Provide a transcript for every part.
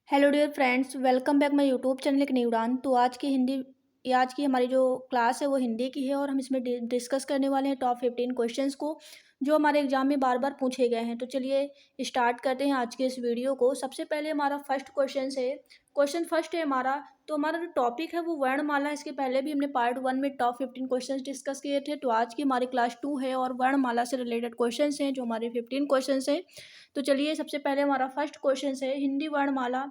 Hello dear friends, welcome back my YouTube channel एक नई उड़ान। तो आज की हमारी जो क्लास है वो हिंदी की है और हम इसमें डिस्कस करने वाले हैं टॉप 15 क्वेश्चंस को जो हमारे एग्जाम में बार बार पूछे गए हैं। तो चलिए स्टार्ट करते हैं आज के इस वीडियो को। सबसे पहले हमारा फर्स्ट क्वेश्चन है। क्वेश्चन फर्स्ट है हमारा। तो हमारा जो टॉपिक है वो वर्णमाला है। इसके पहले भी हमने पार्ट 1 में टॉप 15 क्वेश्चंस डिस्कस किए थे। तो आज की हमारी क्लास 2 है और वर्णमाला से रिलेटेड क्वेश्चंस हैं जो हमारे 15 क्वेश्चंस हैं। तो चलिए सबसे पहले हमारा फर्स्ट क्वेश्चन है हिंदी वर्णमाला।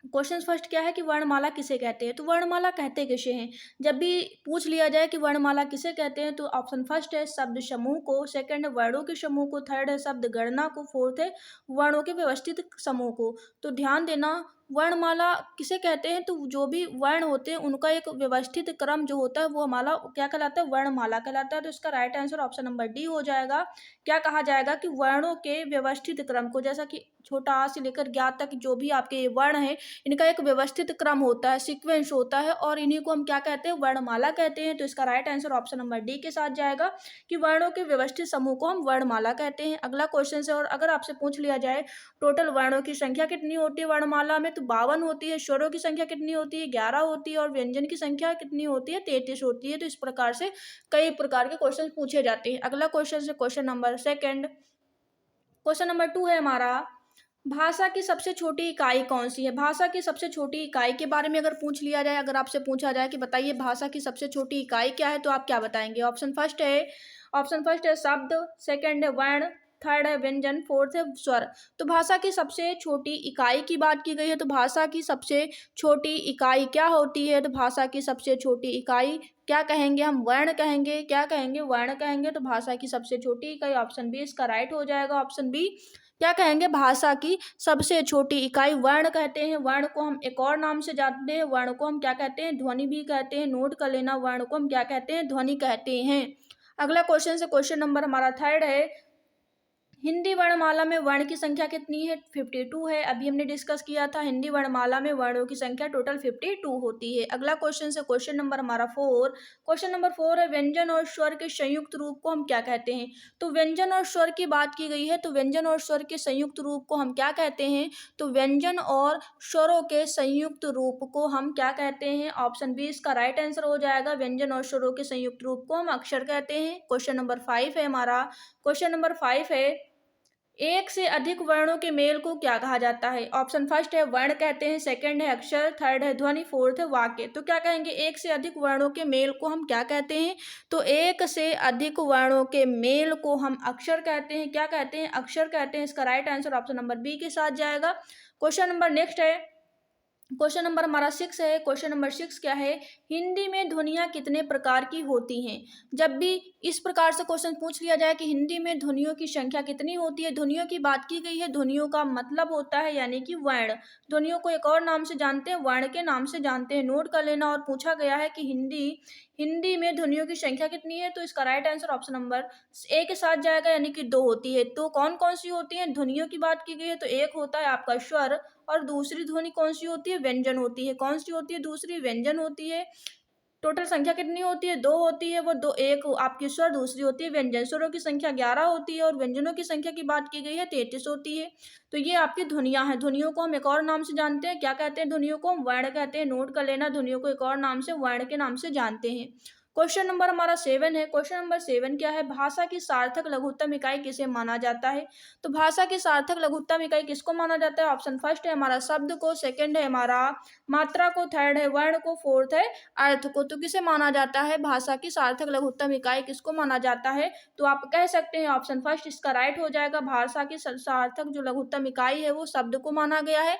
क्वेश्चन फर्स्ट क्या है कि वर्णमाला किसे कहते हैं। तो वर्णमाला कहते किसे हैं। जब भी पूछ लिया जाए कि वर्णमाला किसे कहते हैं तो ऑप्शन फर्स्ट है शब्द समूह को, सेकंड है वर्णों के समूह को, थर्ड है शब्द गणना को, फोर्थ है वर्णों के व्यवस्थित समूह को। तो ध्यान देना, वर्णमाला किसे कहते हैं तो जो भी वर्ण होते हैं उनका एक व्यवस्थित क्रम जो होता है वो हमारा क्या कहलाता है, वर्णमाला कहलाता है। तो इसका right answer option number D हो जाएगा। क्या कहा जाएगा कि वर्णों के व्यवस्थित क्रम को, जैसा कि छोटा आ से लेकर ज्ञात तक जो भी आपके वर्ण है इनका एक व्यवस्थित क्रम होता है, सीक्वेंस होता है और इन्हीं को हम क्या कहते हैं, वर्णमाला कहते हैं। तो इसका right answer option number D के साथ जाएगा कि वर्णों के व्यवस्थित समूह को हम वर्णमाला कहते हैं। अगला क्वेश्चन है, और अगर आपसे पूछ लिया जाए टोटल वर्णों की संख्या कितनी होती है वर्णमाला में, तो 52 होती है। स्वरों की संख्या कितनी होती है, 11 होती है। और व्यंजन की संख्या कितनी होती है, 33 होती है। तो इस प्रकार से कई प्रकार के क्वेश्चन पूछे जाते हैं। अगला क्वेश्चन है question number second. Question number 2 है हमारा, भाषा की सबसे छोटी इकाई कौन सी है। भाषा की सबसे छोटी इकाई के बारे में अगर पूछ लिया जाए, अगर आपसे पूछा जाए कि बताइए भाषा की सबसे छोटी इकाई क्या है, तो आप क्या बताएंगे। ऑप्शन फर्स्ट है शब्द, सेकंड है वर्ण, थर्ड है व्यंजन, फोर्थ है स्वर। तो भाषा की सबसे छोटी इकाई की बात की गई है। तो भाषा की सबसे छोटी इकाई क्या होती है, तो भाषा की सबसे छोटी इकाई क्या कहेंगे हम, वर्ण कहेंगे। क्या कहेंगे, वर्ण कहेंगे। तो भाषा की सबसे छोटी इकाई ऑप्शन बी इसका राइट हो जाएगा। ऑप्शन बी क्या कहेंगे, भाषा की सबसे छोटी इकाई वर्ण कहते हैं। वर्ण को हम एक और नाम से जानते हैं, वर्ण को हम क्या कहते हैं, ध्वनि भी कहते हैं। नोट कर लेना, वर्ण को हम क्या कहते हैं, ध्वनि कहते हैं। अगला क्वेश्चन से क्वेश्चन नंबर हमारा थर्ड है, हिंदी वर्णमाला में वर्ण की संख्या कितनी है, 52 है। अभी हमने डिस्कस किया था हिंदी वर्णमाला में वर्णों की संख्या टोटल 52 होती है। अगला क्वेश्चन है क्वेश्चन नंबर हमारा 4। क्वेश्चन नंबर 4 है व्यंजन और स्वर के संयुक्त रूप को हम क्या कहते हैं। तो व्यंजन और स्वर की बात की गई है, तो व्यंजन और स्वर के संयुक्त रूप को हम क्या कहते हैं, तो व्यंजन और स्वरों के संयुक्त रूप को हम क्या कहते हैं। ऑप्शन बी इसका राइट आंसर हो जाएगा। व्यंजन और स्वरों के संयुक्त रूप को हम अक्षर कहते हैं। क्वेश्चन नंबर 5 है हमारा। क्वेश्चन नंबर 5 है, एक से अधिक वर्णों के मेल को क्या कहा जाता है। ऑप्शन फर्स्ट है वर्ण कहते हैं, सेकंड है अक्षर, थर्ड है ध्वनि, फोर्थ है वाक्य। तो क्या कहेंगे, एक से अधिक वर्णों के मेल को हम क्या कहते हैं, तो एक से अधिक वर्णों के मेल को हम अक्षर कहते हैं। क्या कहते हैं, अक्षर कहते हैं। इसका right answer option number B के साथ जाएगा। क्वेश्चन नंबर नेक्स्ट है, क्वेश्चन नंबर हमारा 6 है। क्वेश्चन नंबर 6 क्या है, हिंदी में ध्वनियाँ कितने प्रकार की होती हैं। जब भी इस प्रकार से क्वेश्चन पूछ लिया जाए कि हिंदी में ध्वनियों की संख्या कितनी होती है, ध्वनियों की बात की गई है। ध्वनियों का मतलब होता है यानी कि वर्ण। ध्वनियों को एक और नाम से जानते हैं, वर्ण के नाम से जानते हैं। नोट कर लेना। और पूछा गया है कि हिंदी में ध्वनियों की संख्या कितनी है, तो इसका right answer option number A के साथ जाएगा, यानी कि 2 होती है। तो कौन कौन सी होती है, ध्वनियों की बात की गई है तो एक होता है आपका स्वर, और दूसरी ध्वनि कौन सी होती है, व्यंजन होती है। कौन सी होती है, दूसरी व्यंजन होती है। टोटल संख्या कितनी होती है, 2 होती है। वो दो, एक आपकी स्वर, दूसरी होती है व्यंजन। स्वरों की संख्या 11 होती है और व्यंजनों की संख्या की बात की गई है 33 होती है। तो ये आपकी ध्वनियाँ हैं। ध्वनियों को हम एक और नाम से जानते हैं, क्या कहते हैं, ध्वनियों को हम वर्ण कहते हैं। नोट कर लेना, ध्वनियों को एक और नाम से वर्ण के नाम से जानते हैं। क्वेश्चन नंबर हमारा 7 है। क्वेश्चन नंबर 7 क्या है, भाषा की सार्थक लघुत्तम इकाई किसे माना जाता है। तो भाषा की सार्थक लघुत्तम इकाई किसको माना जाता है। ऑप्शन फर्स्ट है हमारा शब्द को, सेकंड है हमारा मात्रा को, थर्ड है वर्ण को, फोर्थ है अर्थ को। तो किसे माना जाता है, भाषा की सार्थक लघुत्तम इकाई किसको माना जाता है, तो आप कह सकते हैं ऑप्शन फर्स्ट इसका राइट हो जाएगा। भाषा की सार्थक जो लघुत्तम इकाई है वो शब्द को माना गया है।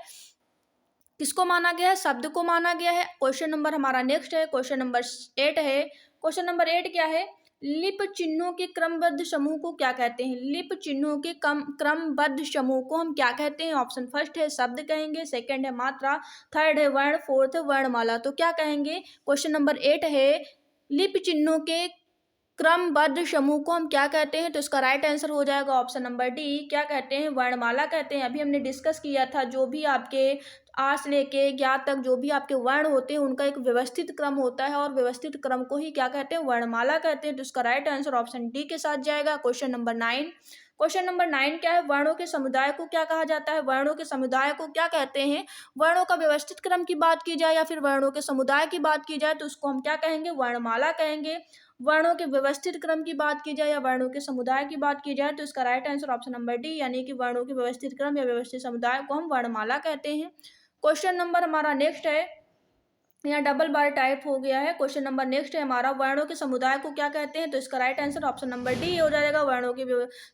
किसको माना गया है, शब्द को माना गया है। क्वेश्चन नंबर हमारा नेक्स्ट है, क्वेश्चन नंबर 8 है। क्वेश्चन नंबर 8 क्या है, लिप चिन्हों के क्रमबद्ध समूह को क्या कहते हैं। लिप चिन्हों के क्रमबद्ध समूह को हम क्या कहते हैं। ऑप्शन फर्स्ट है शब्द कहेंगे, सेकंड है मात्रा, थर्ड है वर्ण, फोर्थ है वर्णमाला। तो क्या कहेंगे, क्वेश्चन नंबर 8 है, लिप चिन्हों के क्रमबद्ध समूह को हम क्या कहते हैं, तो इसका राइट आंसर हो जाएगा ऑप्शन नंबर डी। क्या कहते हैं, वर्णमाला कहते हैं। अभी हमने डिस्कस किया था जो भी आपके आ से लेके ज्ञात तक जो भी आपके वर्ण होते हैं उनका एक व्यवस्थित क्रम होता है और व्यवस्थित क्रम को ही क्या कहते हैं, वर्णमाला कहते हैं। तो इसका राइट आंसर ऑप्शन डी के साथ जाएगा। Question number 9। क्वेश्चन नंबर 9 क्या है, वर्णों के समुदाय को क्या कहा जाता है, वर्णों के समुदाय को क्या कहते हैं। वर्णों का व्यवस्थित क्रम की बात की जाए या फिर वर्णों के समुदाय की बात की जाए तो उसको हम क्या कहेंगे, वर्णमाला कहेंगे। वर्णों के व्यवस्थित क्रम की बात की जाए या वर्णों के समुदाय की बात की जाए तो इसका right answer option number D, यानी कि वर्णों के व्यवस्थित क्रम या व्यवस्थित समुदाय को हम वर्णमाला कहते हैं। क्वेश्चन नंबर हमारा नेक्स्ट है, यहाँ डबल बार टाइप हो गया है। क्वेश्चन नंबर नेक्स्ट है हमारा, वर्णों के समुदाय को क्या कहते हैं, तो इसका right answer option number D हो जाएगा, वर्णों के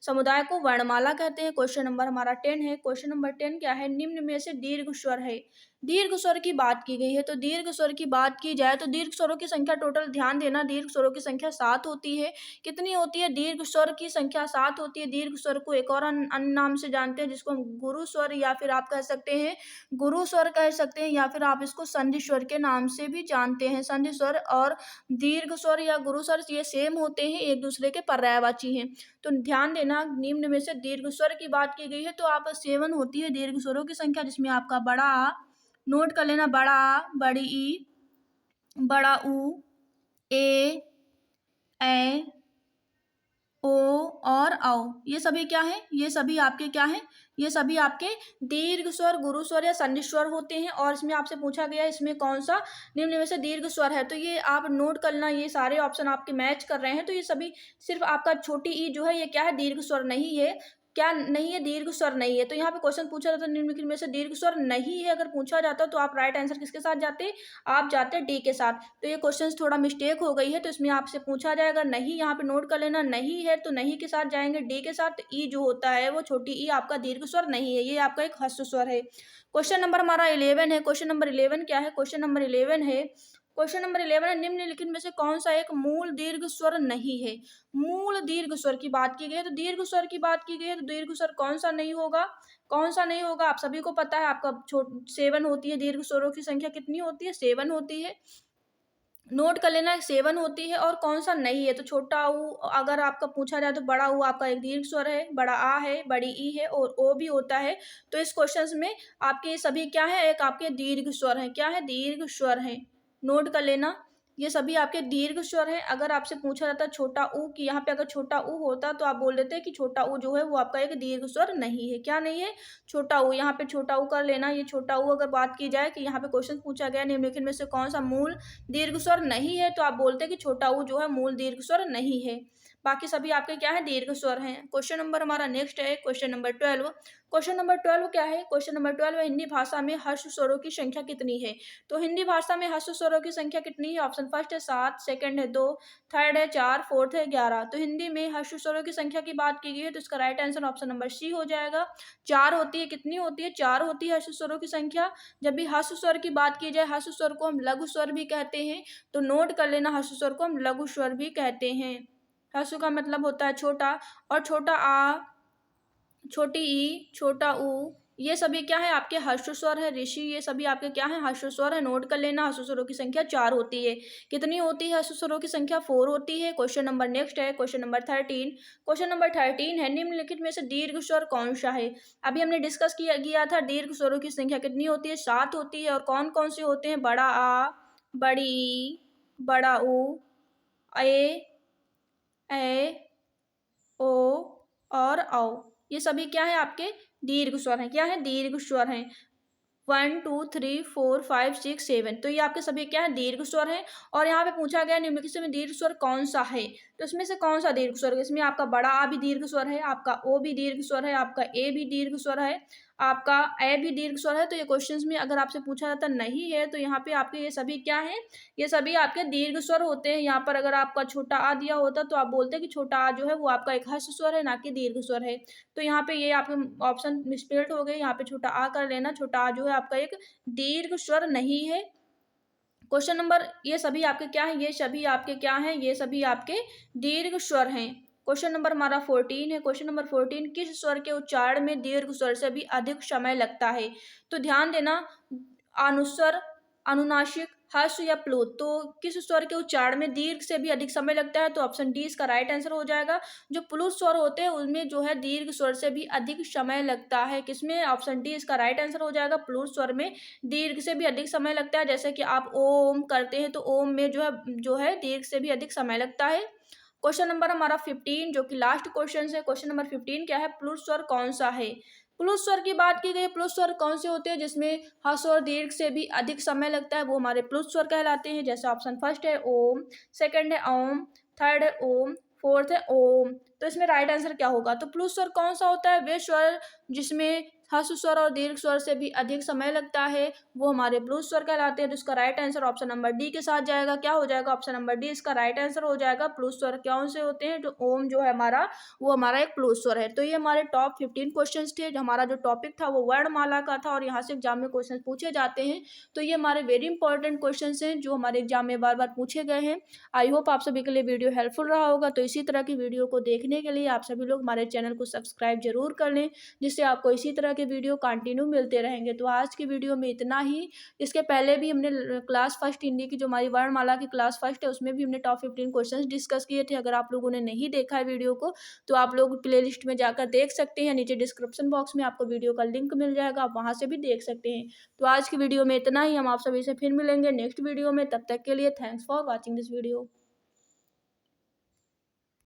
समुदाय को वर्णमाला कहते हैं। क्वेश्चन नंबर हमारा 10 है। क्वेश्चन नंबर 10 क्या है, निम्न में से दीर्घ स्वर है। दीर्घ स्वर की बात की गई है, तो दीर्घ स्वर की बात की जाए तो दीर्घ स्वरों की संख्या टोटल ध्यान देना, दीर्घ स्वरों की संख्या 7 होती है। कितनी होती है, दीर्घ स्वर की संख्या 7 होती है। दीर्घ स्वर को एक और अन्य नाम से जानते हैं जिसको हम गुरु स्वर या फिर आप कह सकते हैं गुरु स्वर कह सकते हैं, या फिर आप इसको संधि स्वर के नाम से भी जानते हैं। संधि स्वर और दीर्घ स्वर या गुरु स्वर ये सेम होते हैं, एक दूसरे के पर्यायवाची हैं। तो ध्यान देना, निम्न में से दीर्घ स्वर की बात की गई है तो आप 7 होती है दीर्घ स्वरों की संख्या, जिसमें आपका बड़ा आ नोट कर लेना, बड़ा आ, बड़ी ई, बड़ा ऊ, ए ओ और औ, ये सभी क्या है, ये सभी आपके क्या है, ये सभी आपके दीर्घ स्वर, गुरु स्वर या संधि स्वर होते हैं। और इसमें आपसे पूछा गया इसमें कौन सा निम्न में से दीर्घ स्वर है, तो ये आप नोट करना, ये सारे ऑप्शन आपके मैच कर रहे हैं। तो ये सभी सिर्फ आपका छोटी ई जो है ये क्या है, दीर्घ स्वर नहीं है। क्या नहीं है, दीर्घ स्वर नहीं है। तो यहाँ पे क्वेश्चन पूछा जाता है निम्नलिखित में से दीर्घ स्वर नहीं है, अगर पूछा जाता तो आप राइट आंसर किसके साथ जाते, आप जाते डी के साथ। तो ये क्वेश्चन थोड़ा मिस्टेक हो गई है, तो इसमें आपसे पूछा जाएगा नहीं, यहाँ पे नोट कर लेना नहीं है तो नहीं के साथ जाएंगे डी के साथ। ई जो होता है वो छोटी ई आपका दीर्घ स्वर नहीं है, ये आपका एक ह्रस्व स्वर है। क्वेश्चन नंबर हमारा 11 है। क्वेश्चन नंबर 11 क्या है, क्वेश्चन नंबर 11 है, क्वेश्चन नंबर 11 है, निम्नलिखित में से कौन सा एक मूल दीर्घ स्वर नहीं है। मूल दीर्घ स्वर की बात की गई है, तो दीर्घ स्वर की बात की गई है तो दीर्घ स्वर कौन सा नहीं होगा, कौन सा नहीं होगा, आप सभी को पता है। आपका 7 होती है, दीर्घ स्वरों की संख्या कितनी होती है, 7 होती है, नोट कर लेना, 7 होती है। और कौन सा नहीं है, तो छोटा ऊ अगर आपका पूछा जाए तो बड़ा ऊ आपका एक दीर्घ स्वर है, बड़ा आ है, बड़ी ई है और ओ भी होता है। तो इस क्वेश्चन में आपके ये सभी क्या है, एक आपके दीर्घ स्वर है, क्या है, दीर्घ स्वर है, नोट कर लेना, ये सभी आपके दीर्घ स्वर हैं। अगर आपसे पूछा जाता छोटा ऊ कि यहाँ पे अगर छोटा ऊ होता तो आप बोल देते कि छोटा ऊ जो है वो आपका एक दीर्घ स्वर नहीं है, क्या नहीं है, छोटा ऊ। यहाँ पे छोटा ऊ कर लेना, ये छोटा ऊ अगर बात की जाए कि यहाँ पे क्वेश्चन पूछा गया निम्नलिखित में से कौन सा मूल दीर्घ स्वर नहीं है, तो आप बोलते कि छोटा ऊ जो है मूल दीर्घ स्वर नहीं है। बाकी सभी आपके क्या है, दीर्घ स्वर हैं। क्वेश्चन नंबर हमारा नेक्स्ट है क्वेश्चन नंबर 12। क्वेश्चन नंबर 12 क्या है, क्वेश्चन नंबर 12 है, हिंदी भाषा में ह्रस्व स्वरों की संख्या कितनी है। तो हिंदी भाषा में ह्रस्व स्वरों की संख्या कितनी है, ऑप्शन फर्स्ट है 7, सेकंड है 2, थर्ड है 4, फोर्थ है 11। तो हिंदी में ह्रस्व स्वरों की संख्या की बात की गई है तो इसका right answer option number C हो जाएगा, 4 होती है। कितनी होती है, 4 होती है ह्रस्व स्वरों की संख्या। जब भी ह्रस्व स्वर की बात की जाए, ह्रस्व स्वर को हम लघु स्वर भी कहते हैं, तो नोट कर लेना, ह्रस्व स्वर को हम लघु स्वर भी कहते हैं। ह्रस्व का मतलब होता है छोटा, और छोटा आ, छोटी ई, छोटा ऊ, ये सभी क्या है आपके ह्रस्व स्वर है। ऋषि, ये सभी आपके क्या है, ह्रस्व स्वर है, नोट कर लेना। ह्रस्व स्वरों की संख्या 4 होती है। कितनी होती है, ह्रस्व स्वरों की संख्या 4 होती है। क्वेश्चन नंबर नेक्स्ट है क्वेश्चन नंबर 13। क्वेश्चन नंबर 13 है, निम्नलिखित में से दीर्घ स्वर कौन सा है। अभी हमने डिस्कस किया था दीर्घ स्वरों की संख्या कितनी होती है, 7 होती है। और कौन कौन से होते हैं, बड़ा आ, बड़ी ई, बड़ा ऊ, ए ओ और औ, ये सभी क्या है आपके दीर्घ स्वर हैं, क्या है, दीर्घ स्वर हैं। 1 2 3 4 5 6 7, तो ये आपके सभी क्या है, दीर्घ स्वर हैं। और यहाँ पे पूछा गया निम्नलिखित में दीर्घ स्वर कौन सा है, तो इसमें से कौन सा दीर्घ स्वर है। इसमें आपका बड़ा आ भी दीर्घ स्वर है, आपका ओ भी दीर्घ स्वर है, आपका ए भी दीर्घ स्वर है, आपका ए भी दीर्घ स्वर है। तो ये क्वेश्चंस में अगर आपसे पूछा जाता नहीं है तो यहाँ पे आपके ये सभी क्या है, ये सभी आपके दीर्घ स्वर होते हैं। यहाँ पर अगर आपका छोटा आ दिया होता तो आप बोलते कि छोटा आ जो है वो आपका एक ह्रस्व स्वर है, ना कि दीर्घ स्वर है। तो यहाँ पे ये आपके ऑप्शन मिसप्लेट हो गए, यहाँ पे छोटा आ कर लेना, छोटा आ जो है आपका एक दीर्घ स्वर नहीं है। क्वेश्चन नंबर, ये सभी आपके क्या है, ये सभी आपके क्या हैं, ये सभी आपके दीर्घ स्वर हैं। क्वेश्चन नंबर हमारा 14 है। क्वेश्चन नंबर 14, किस स्वर के उच्चारण में दीर्घ स्वर से भी अधिक समय लगता है। तो ध्यान देना, अनुस्वर, अनुनासिक, ह्रस्व या प्लुत, तो किस स्वर के उच्चारण में दीर्घ से भी अधिक समय लगता है, तो ऑप्शन डी इसका राइट आंसर हो जाएगा। जो प्लुत स्वर होते हैं उनमें जो है दीर्घ स्वर से भी अधिक समय लगता है, किसमें, ऑप्शन डी इसका राइट आंसर हो जाएगा। प्लुत स्वर में दीर्घ से भी अधिक समय लगता है, जैसे कि आप ओम करते हैं तो ओम में जो है दीर्घ से भी अधिक समय लगता है। क्वेश्चन नंबर हमारा 15 जो कि लास्ट क्वेश्चन है। क्वेश्चन नंबर 15 क्या है, प्लुत स्वर कौन सा है। प्लुत स्वर की बात की गई, प्लुत स्वर कौन से होते हैं जिसमें हर्ष और दीर्घ से भी अधिक समय लगता है, वो हमारे प्लुत स्वर कहलाते हैं। जैसे ऑप्शन फर्स्ट है ओम, सेकंड है ओम, थर्ड है ओम, फोर्थ है ओम। तो इसमें राइट आंसर क्या होगा। तो प्लुत स्वर कौन सा होता है, वे स्वर जिसमें हर्ष स्वर और दीर्घ स्वर से भी अधिक समय लगता है, वो हमारे प्लुत स्वर कहलाते हैं। तो इसका right answer option number D के साथ जाएगा। क्या हो जाएगा, ऑप्शन नंबर डी इसका राइट आंसर हो जाएगा। प्लुत स्वर कौन से होते हैं, जो ओम जो है हमारा, वो हमारा एक प्लुत स्वर है। तो ये हमारे टॉप 15 क्वेश्चन थे। जो हमारा जो टॉपिक था वो वर्णमाला का था और यहाँ से एग्जाम में क्वेश्चन पूछे जाते हैं। तो ये हमारे वेरी इंपॉर्टेंट क्वेश्चन हैं जो हमारे एग्जाम में बार बार पूछे गए हैं। आई होप आप सभी के लिए वीडियो हेल्पफुल रहा होगा। तो इसी तरह की वीडियो को देखने के लिए आप सभी लोग हमारे चैनल को सब्सक्राइब जरूर कर लें, जिससे आपको इसी तरह के वीडियो कंटिन्यू मिलते रहेंगे। तो आज की वीडियो में इतना ही। इसके पहले भी हमने क्लास फर्स्ट हिंदी की जो हमारी वर्णमाला की क्लास फर्स्ट है उसमें भी हमने टॉप 15 क्वेश्चंस डिस्कस किए थे। अगर आप लोगों ने नहीं देखा है वीडियो को तो आप लोग प्लेलिस्ट में जाकर देख सकते हैं। नीचे डिस्क्रिप्शन बॉक्स में आपको वीडियो का लिंक मिल जाएगा, आप वहां से भी देख सकते हैं। तो आज की वीडियो में इतना ही। हम आप सभी से फिर मिलेंगे नेक्स्ट वीडियो में। तब तक के लिए thanks for watching this video.